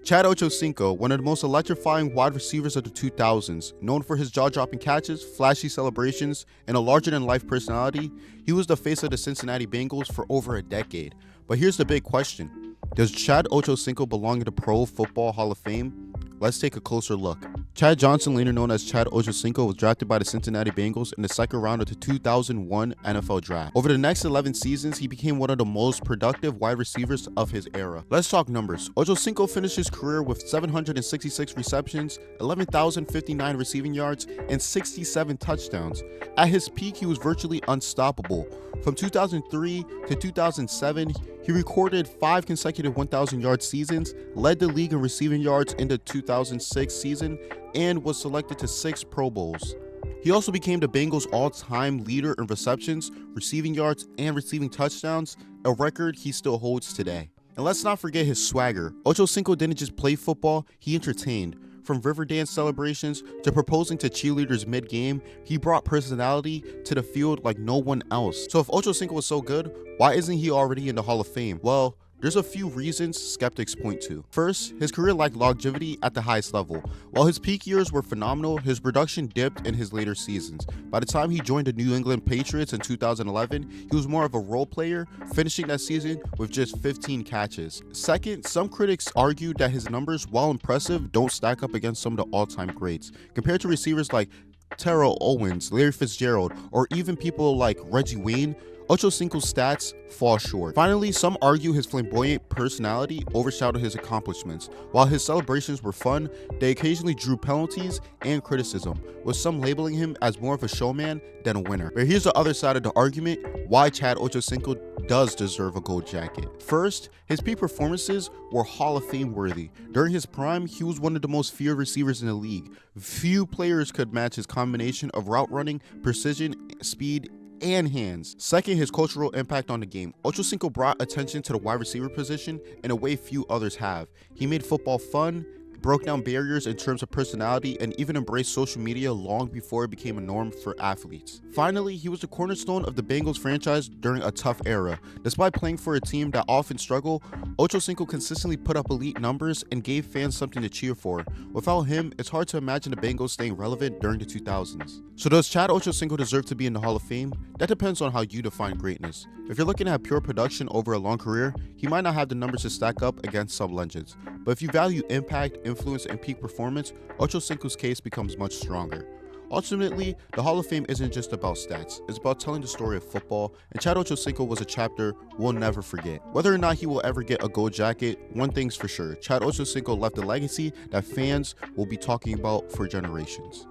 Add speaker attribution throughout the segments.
Speaker 1: Chad Ochocinco, one of the most electrifying wide receivers of the 2000s, known for his jaw-dropping catches, flashy celebrations, and a larger-than-life personality, he was the face of the Cincinnati Bengals for over a decade. But here's the big question. Does Chad Ochocinco belong in the Pro Football Hall of Fame? Let's take a closer look. Chad Johnson, later known as Chad Ochocinco, was drafted by the Cincinnati Bengals in the second round of the 2001 NFL Draft. Over the next 11 seasons, he became one of the most productive wide receivers of his era. Let's talk numbers. Ochocinco finished his career with 766 receptions, 11,059 receiving yards, and 67 touchdowns. At his peak, he was virtually unstoppable. From 2003 to 2007, he recorded 5 consecutive 1,000-yard seasons, led the league in receiving yards in the 2006 season, and was selected to 6 Pro Bowls. He also became the Bengals' all-time leader in receptions, receiving yards, and receiving touchdowns, a record he still holds today. And let's not forget his swagger. Ochocinco didn't just play football, he entertained. From river dance celebrations to proposing to cheerleaders mid-game, he brought personality to the field like no one else. So if Ochocinco was so good, why isn't he already in the Hall of Fame? Well, there's a few reasons skeptics point to. First, his career lacked longevity at the highest level. While his peak years were phenomenal, his production dipped in his later seasons. By the time he joined the New England Patriots in 2011, he was more of a role player, finishing that season with just 15 catches. Second, some critics argued that his numbers, while impressive, don't stack up against some of the all-time greats. Compared to receivers like Terrell Owens, Larry Fitzgerald, or even people like Reggie Wayne, Ochocinco's stats fall short. Finally, some argue his flamboyant personality overshadowed his accomplishments. While his celebrations were fun, they occasionally drew penalties and criticism, with some labeling him as more of a showman than a winner. But here's the other side of the argument why Chad Ochocinco does deserve a gold jacket. First, his peak performances were Hall of Fame worthy. During his prime, he was one of the most feared receivers in the league. Few players could match his combination of route running, precision, speed, and hands. Second, his cultural impact on the game. Ochocinco brought attention to the wide receiver position in a way few others have. He made football fun, broke down barriers in terms of personality, and even embraced social media long before it became a norm for athletes. Finally, he was the cornerstone of the Bengals franchise during a tough era. Despite playing for a team that often struggled, Ochocinco consistently put up elite numbers and gave fans something to cheer for. Without him, it's hard to imagine the Bengals staying relevant during the 2000s. So does Chad Ochocinco deserve to be in the Hall of Fame? That depends on how you define greatness. If you're looking at pure production over a long career, he might not have the numbers to stack up against some legends. But if you value impact, influence, and peak performance, Ochocinco's case becomes much stronger. Ultimately, the Hall of Fame isn't just about stats, it's about telling the story of football, and Chad Ochocinco was a chapter we'll never forget. Whether or not he will ever get a gold jacket, one thing's for sure, Chad Ochocinco left a legacy that fans will be talking about for generations.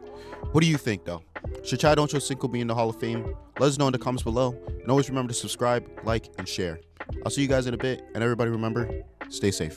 Speaker 1: What do you think though? Should Chad Ochocinco be in the Hall of Fame? Let us know in the comments below, and always remember to subscribe, like, and share. I'll see you guys in a bit, and everybody remember, stay safe.